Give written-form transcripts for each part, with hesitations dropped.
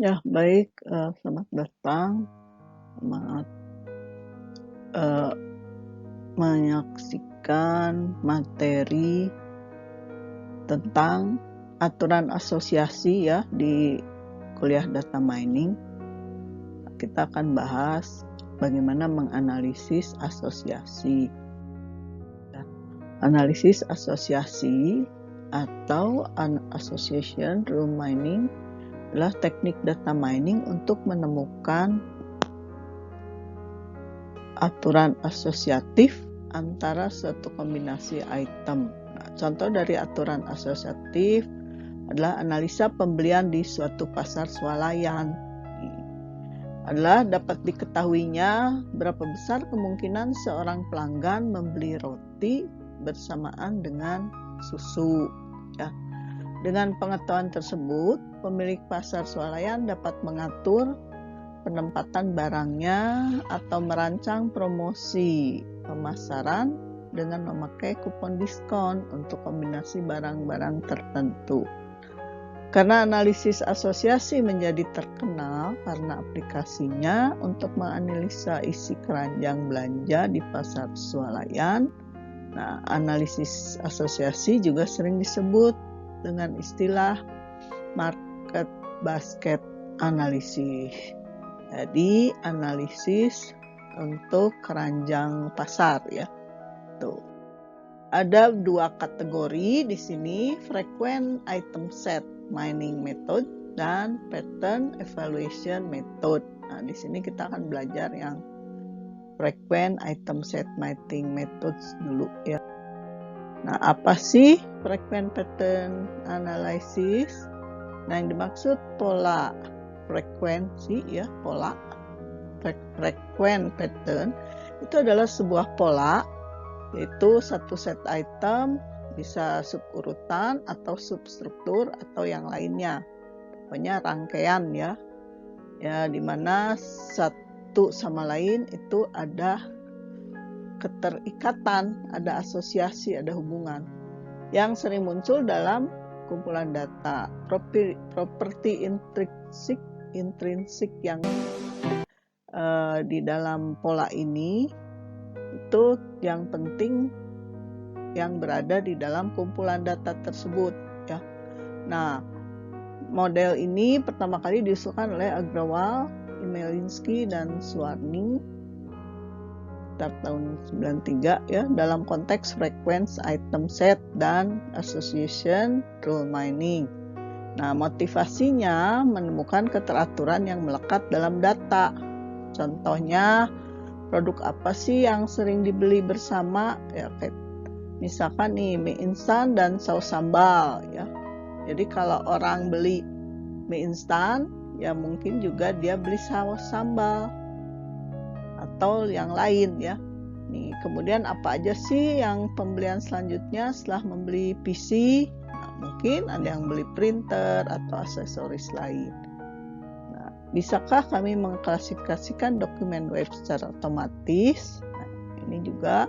Ya, baik, selamat datang, selamat, eee, menyaksikan materi tentang aturan asosiasi ya di kuliah data mining. Kita akan bahas bagaimana menganalisis asosiasi. Ya, analisis asosiasi atau association rule mining adalah teknik data mining untuk menemukan aturan asosiatif antara suatu kombinasi item. Nah, contoh dari aturan asosiatif adalah analisa pembelian di suatu pasar swalayan. Adalah dapat diketahuinya berapa besar kemungkinan seorang pelanggan membeli roti bersamaan dengan susu. Ya. Dengan pengetahuan tersebut, pemilik pasar swalayan dapat mengatur penempatan barangnya atau merancang promosi pemasaran dengan memakai kupon diskon untuk kombinasi barang-barang tertentu. Karena analisis asosiasi menjadi terkenal karena aplikasinya untuk menganalisa isi keranjang belanja di pasar swalayan. Nah, analisis asosiasi juga sering disebut dengan istilah market basket analysis. Jadi analisis untuk keranjang pasar ya. Tuh. Ada dua kategori di sini, frequent item set mining method dan pattern evaluation method. Nah, di sini kita akan belajar yang frequent item set mining methods dulu ya. Nah, apa sih frequent pattern analysis? Nah, yang dimaksud pola frekuensi ya, pola frequent pattern itu adalah sebuah pola, yaitu satu set item bisa suburutan atau substruktur atau yang lainnya, pokoknya rangkaian ya, dimana satu sama lain itu ada keterikatan, ada asosiasi, ada hubungan yang sering muncul dalam kumpulan data. Properti intrinsik yang di dalam pola ini itu yang penting yang berada di dalam kumpulan data tersebut ya. Nah, model ini pertama kali diusulkan oleh Agrawal, Emelinsky dan Swarning tahun 93 ya, dalam konteks frequency item set dan association rule mining. Nah, motivasinya menemukan keteraturan yang melekat dalam data. Contohnya, produk apa sih yang sering dibeli bersama? Ya, kayak misalkan nih mie instan dan saus sambal ya. Jadi kalau orang beli mie instan, ya mungkin juga dia beli saus sambal atau yang lain ya. Nih, kemudian apa aja sih yang pembelian selanjutnya setelah membeli PC? Nah, mungkin ada yang beli printer atau aksesoris lain. Nah, bisakah kami mengklasifikasikan dokumen web secara otomatis? Nah, ini juga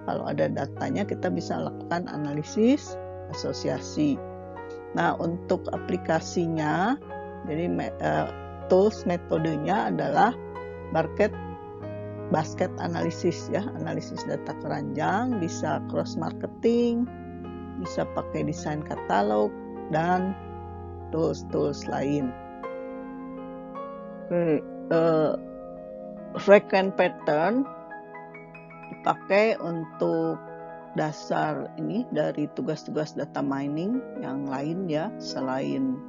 kalau ada datanya kita bisa lakukan analisis asosiasi. Nah, untuk aplikasinya, jadi tools metodenya adalah basket analysis ya, analisis data keranjang, bisa cross marketing, bisa pakai desain katalog dan tools lain. Frequent pattern dipakai untuk dasar ini dari tugas-tugas data mining yang lain ya, selain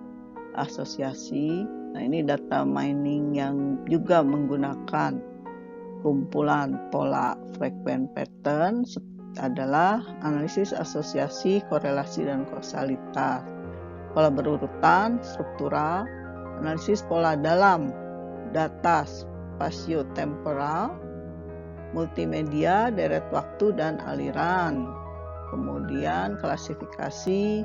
asosiasi. Nah, ini data mining yang juga menggunakan kumpulan pola frequent pattern adalah analisis asosiasi, korelasi, dan kausalitas. Pola berurutan, struktural, analisis pola dalam data spasio-temporal, multimedia, deret waktu, dan aliran. Kemudian klasifikasi,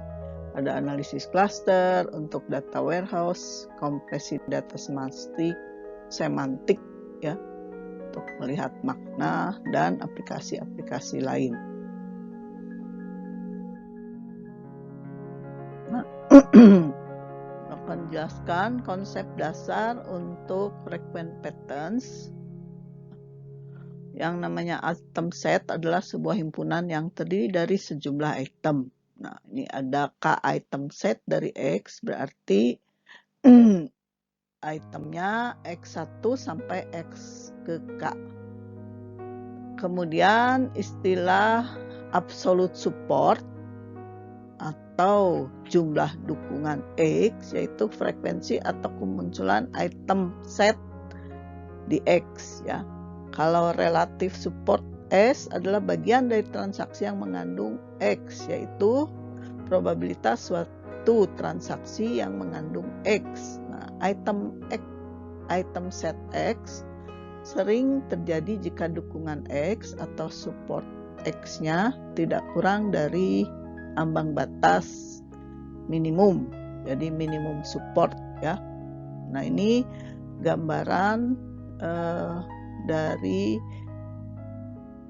ada analisis cluster untuk data warehouse, kompresi data semantik ya, untuk melihat makna dan aplikasi-aplikasi lain. Nah, melakukan menjelaskan konsep dasar untuk frequent patterns. Yang namanya item set adalah sebuah himpunan yang terdiri dari sejumlah item. Nah, ini ada K item set dari X, berarti itemnya X1 sampai X ke K. Kemudian istilah absolute support atau jumlah dukungan X, yaitu frekuensi atau kemunculan item set di X ya. Kalau relative support S adalah bagian dari transaksi yang mengandung X, yaitu probabilitas suatu transaksi yang mengandung X. Nah, item set X sering terjadi jika dukungan X atau support X-nya tidak kurang dari ambang batas minimum, jadi minimum support ya. Nah, ini gambaran dari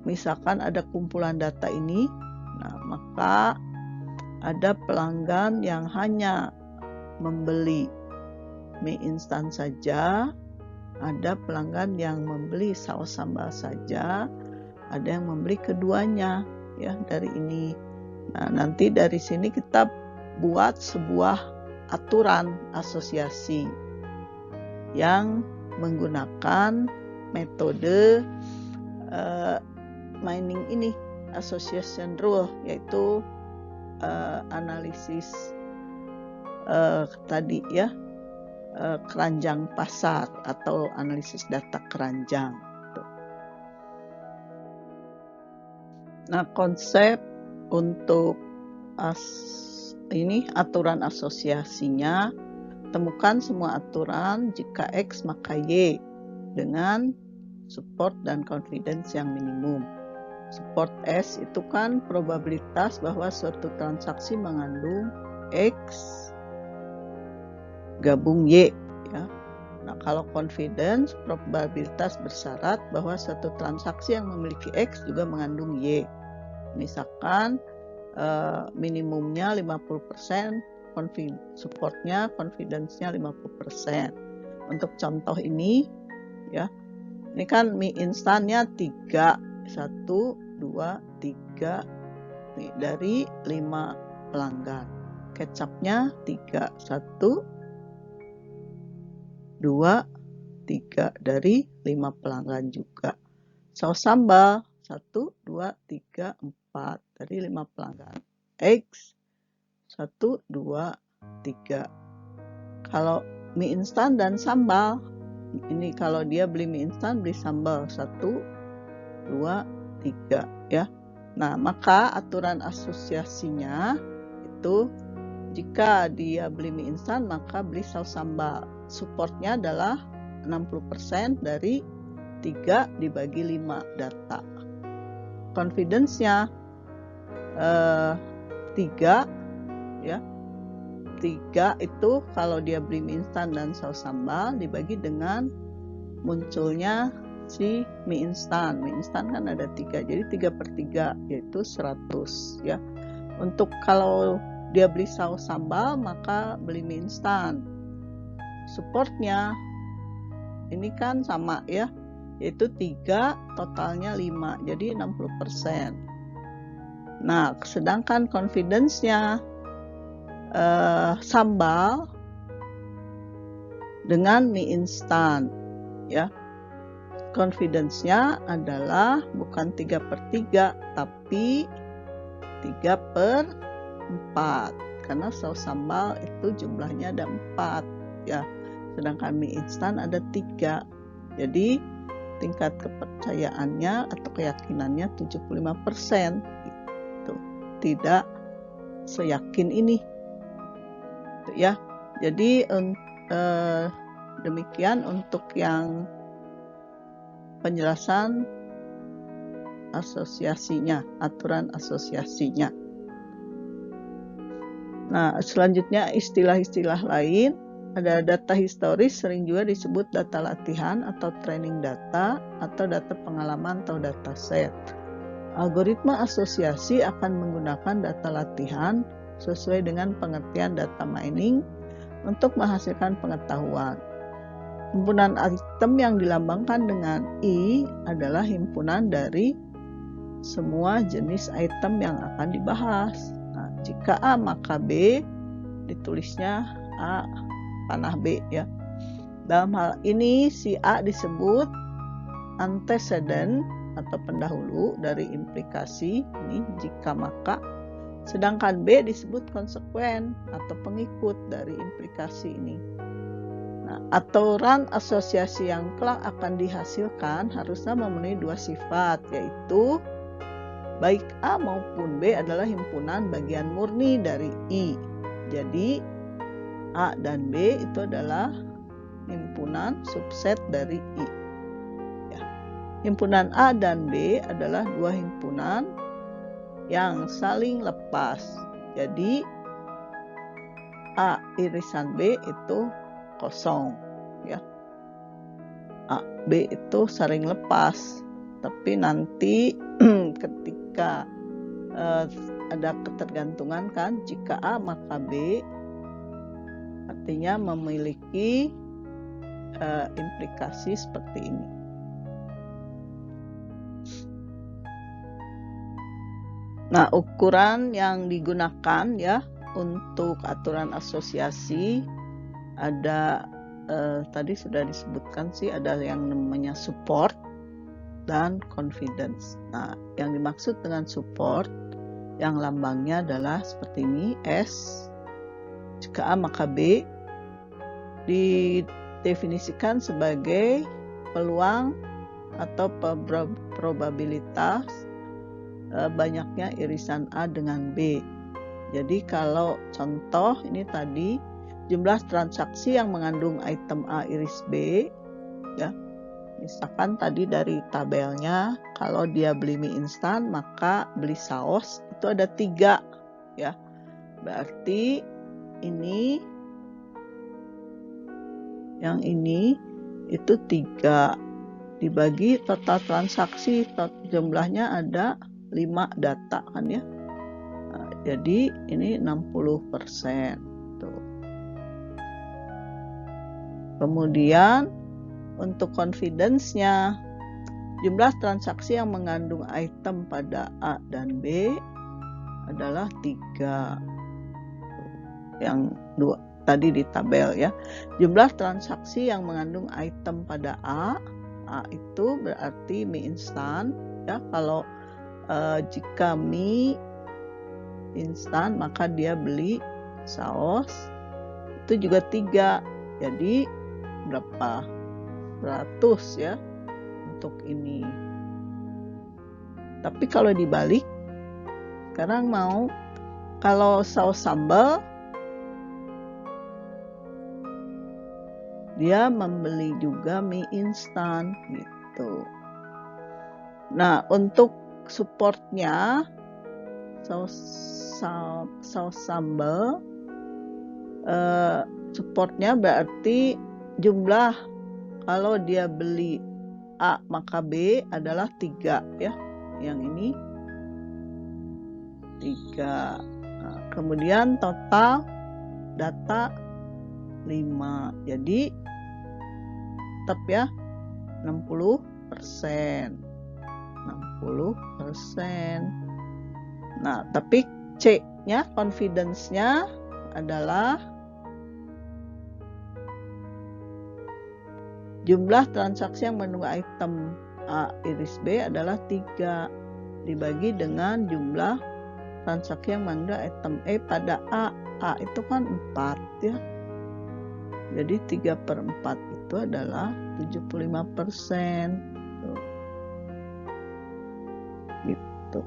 misalkan ada kumpulan data ini. Nah, maka ada pelanggan yang hanya membeli mie instan saja, ada pelanggan yang membeli saus sambal saja, ada yang membeli keduanya ya dari ini. Nah, nanti dari sini kita buat sebuah aturan asosiasi yang menggunakan metode mining ini, association rule, yaitu analisis tadi ya, keranjang pasar atau analisis data keranjang. Nah, konsep untuk ini aturan asosiasinya, temukan semua aturan jika X maka Y dengan support dan confidence yang minimum. Support S itu kan probabilitas bahwa suatu transaksi mengandung X gabung Y ya. Nah, kalau confidence, probabilitas bersyarat bahwa suatu transaksi yang memiliki X juga mengandung Y. Misalkan minimumnya 50%, supportnya, confidence-nya 50%. Untuk contoh ini ya, ini kan mie instannya 3, 1, 2, 3 nih, dari 5 pelanggan. Kecapnya 3, 1, 2, 3 dari 5 pelanggan juga. Saus sambal 1, 2, 3, 4 dari 5 pelanggan. X 1, 2, 3. Kalau mie instan dan sambal, ini kalau dia beli mie instan, beli sambal 1, 2, 3 ya. Nah, maka aturan asosiasinya itu jika dia beli mie instan maka beli saus sambal. Supportnya adalah 60% dari 3 dibagi 5 data. Confidence-nya 3 ya. 3 itu kalau dia beli mie instan dan saus sambal dibagi dengan munculnya si mie instan. Mie instan kan ada 3, jadi 3/3 yaitu 100 ya. Untuk kalau dia beli saus sambal maka beli mie instan. Supportnya ini kan sama ya, yaitu 3, totalnya 5, jadi 60%. Nah, sedangkan confidence-nya sambal dengan mie instan ya. Confidence-nya adalah bukan 3/3 tapi 3/4 karena saus sambal itu jumlahnya ada 4 ya, sedangkan mie instan ada 3. Jadi tingkat kepercayaannya atau keyakinannya 75% gitu. Tidak seyakin ini ya. Jadi demikian untuk yang penjelasan asosiasinya, aturan asosiasinya. Nah, selanjutnya istilah-istilah lain. Ada data historis, sering juga disebut data latihan atau training data atau data pengalaman atau data set. Algoritma asosiasi akan menggunakan data latihan sesuai dengan pengertian data mining untuk menghasilkan pengetahuan. Himpunan item yang dilambangkan dengan I adalah himpunan dari semua jenis item yang akan dibahas. Nah, jika A maka B, ditulisnya A panah B ya. Dalam hal ini si A disebut antecedent atau pendahulu dari implikasi ini jika maka, sedangkan B disebut konsekuen atau pengikut dari implikasi ini. Nah, aturan asosiasi yang kelak akan dihasilkan harusnya memenuhi dua sifat, yaitu baik A maupun B adalah himpunan bagian murni dari I. Jadi A dan B itu adalah himpunan subset dari I. Ya. Himpunan A dan B adalah dua himpunan yang saling lepas. Jadi A irisan B itu kosong, ya. A, B itu saling lepas, tapi nanti ketika ada ketergantungan kan, jika A maka B artinya memiliki implikasi seperti ini. Nah, ukuran yang digunakan ya untuk aturan asosiasi ada tadi sudah disebutkan sih, ada yang namanya support dan confidence. Nah, yang dimaksud dengan support yang lambangnya adalah seperti ini, S. Jika A maka B didefinisikan sebagai peluang atau probabilitas banyaknya irisan A dengan B. Jadi kalau contoh ini tadi jumlah transaksi yang mengandung item A iris B, ya, misalkan tadi dari tabelnya kalau dia beli mie instan maka beli saus itu ada 3, ya, berarti ini yang ini itu 3 dibagi total transaksi, jumlahnya ada 5 data kan ya. Nah, jadi ini 60%. Tuh. Kemudian untuk confidence-nya, jumlah transaksi yang mengandung item pada A dan B adalah 3. Yang 2 tadi di tabel ya. Jumlah transaksi yang mengandung item pada A itu berarti mie instan ya. Kalau jika mie instan maka dia beli saus itu juga 3. Jadi berapa? 100 ya untuk ini. Tapi kalau dibalik, sekarang mau kalau saus sambal dia membeli juga mie instan gitu. Nah, untuk supportnya saus sambal supportnya berarti jumlah kalau dia beli A maka B adalah 3 ya. Yang ini 3. Nah, kemudian total data 5. Jadi tetap ya 60%. 60%. Nah, tapi C-nya confidence-nya adalah jumlah transaksi yang mengandung item A iris B adalah 3 dibagi dengan jumlah transaksi yang mengandung item E pada A. A itu kan 4 ya. Jadi 3/4 itu adalah 75%. Tuh. Gitu.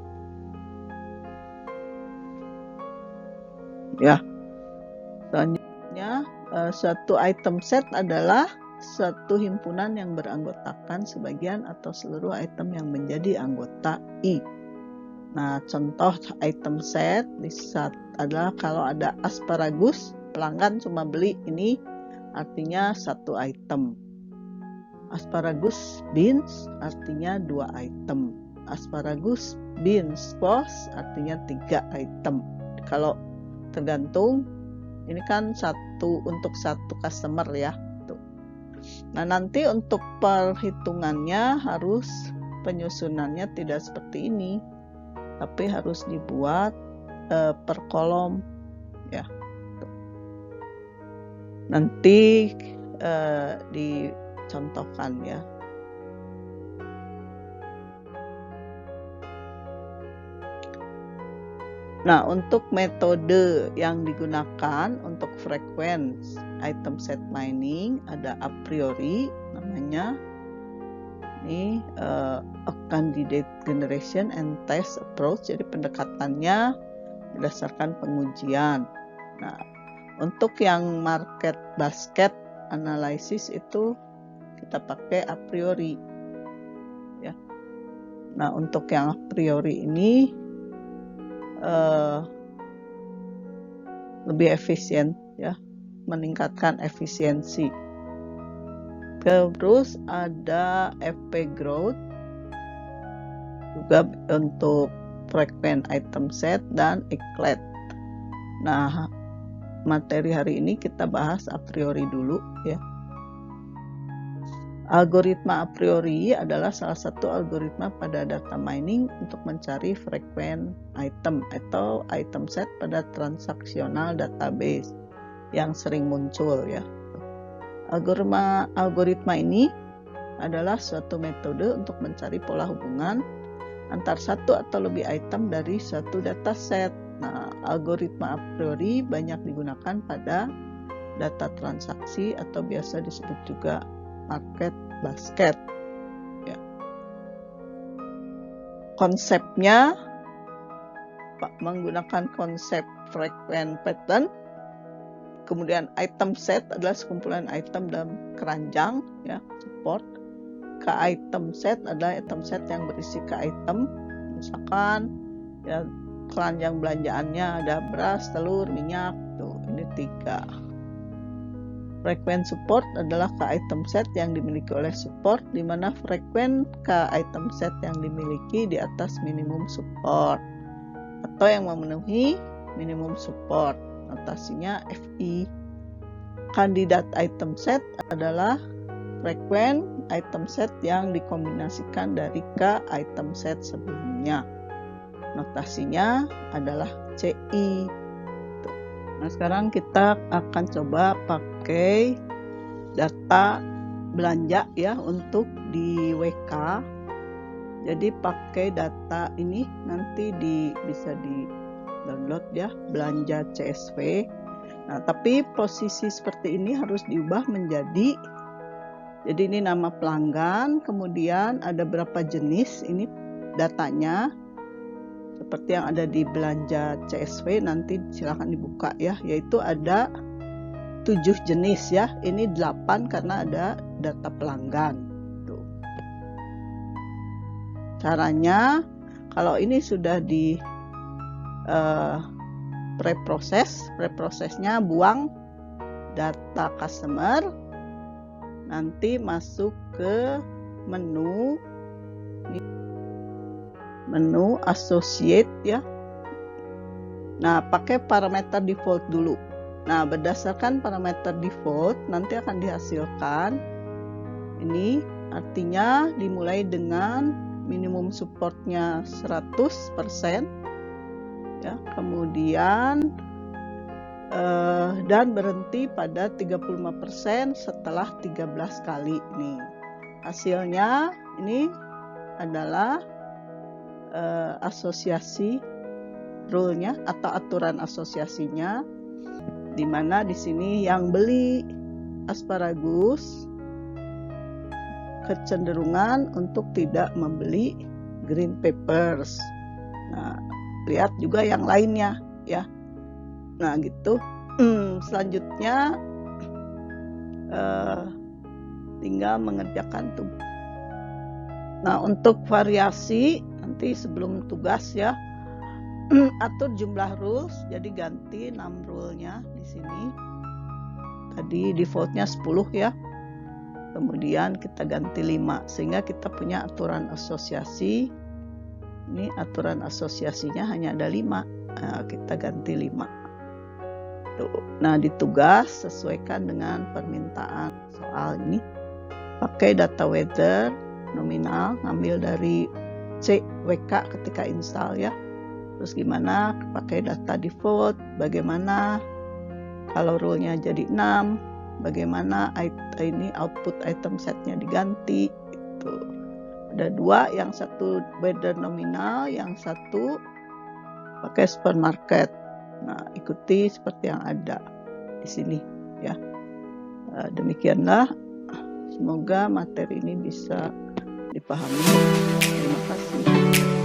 Ya. Selanjutnya suatu item set adalah suatu himpunan yang beranggotakan sebagian atau seluruh item yang menjadi anggota I. Nah, contoh item set adalah kalau ada asparagus, pelanggan cuma beli ini artinya 1 item. Asparagus beans artinya 2 item. Asparagus beans squash artinya 3 item. Kalau tergantung Ini kan untuk satu customer ya. Tuh. Nah, nanti untuk perhitungannya penyusunannya tidak seperti ini, tapi harus dibuat per kolom ya. Tuh. Nanti dicontohkan ya. Nah, untuk metode yang digunakan untuk frequency item set mining ada a priori namanya. Ini a candidate generation and test approach. Jadi pendekatannya berdasarkan pengujian. Nah, untuk yang market basket analysis itu kita pakai a priori. Ya. Nah, untuk yang a priori ini lebih efisien ya, meningkatkan efisiensi. Terus ada FP growth juga untuk frequent item set dan eCLED. Nah, materi hari ini kita bahas a priori dulu ya. Algoritma a priori adalah salah satu algoritma pada data mining untuk mencari frequent item atau item set pada transaksional database yang sering muncul ya. Algoritma ini adalah suatu metode untuk mencari pola hubungan antar satu atau lebih item dari suatu dataset. Nah, algoritma a priori banyak digunakan pada data transaksi atau biasa disebut juga market basket ya. Konsepnya menggunakan konsep frequent pattern, kemudian item set adalah sekumpulan item dalam keranjang ya, support. Ke item set adalah item set yang berisi ke item, misalkan ya keranjang belanjaannya ada beras, telur, minyak, tuh ini 3. Frequent support adalah ke item set yang dimiliki oleh support, di mana frequent ke item set yang dimiliki di atas minimum support atau yang memenuhi minimum support. Notasinya FI. Kandidat item set adalah frequent item set yang dikombinasikan dari ke item set sebelumnya. Notasinya adalah CI. Nah, sekarang kita akan coba pakai data belanja ya untuk di WK. Jadi pakai data ini nanti bisa di download ya, belanja CSV. Nah, tapi posisi seperti ini harus diubah menjadi, jadi ini nama pelanggan, kemudian ada berapa jenis ini datanya. Seperti yang ada di belanja CSV, nanti silahkan dibuka ya, yaitu ada 7 jenis ya, ini 8 karena ada data pelanggan. Tuh. Caranya, kalau ini sudah di preprosesnya buang data customer, nanti masuk ke menu associate ya. Nah, pakai parameter default dulu. Nah, berdasarkan parameter default nanti akan dihasilkan ini, artinya dimulai dengan minimum supportnya 100% ya, kemudian dan berhenti pada 35% setelah 13 kali nih. Hasilnya ini adalah asosiasi rule-nya atau aturan asosiasinya, di mana di sini yang beli asparagus kecenderungan untuk tidak membeli green peppers. Nah, lihat juga yang lainnya ya. Nah, gitu. Selanjutnya tinggal mengerjakan tuh. Nah, untuk variasi nanti sebelum tugas ya, atur jumlah rules, jadi ganti 6 rule-nya di sini. Tadi defaultnya 10 ya. Kemudian kita ganti 5 sehingga kita punya aturan asosiasi. Ini aturan asosiasinya hanya ada 5. Nah, kita ganti 5. Nah, di tugas sesuaikan dengan permintaan soal ini. Pakai data weather nominal, ngambil dari CWK ketika install ya. Terus gimana pakai data default, bagaimana kalau rule-nya jadi 6, bagaimana ini output item setnya diganti gitu. Ada dua, yang satu weather nominal, yang satu pakai supermarket. Nah, ikuti seperti yang ada di sini ya. Demikianlah, semoga materi ini bisa dipahami. Terima kasih.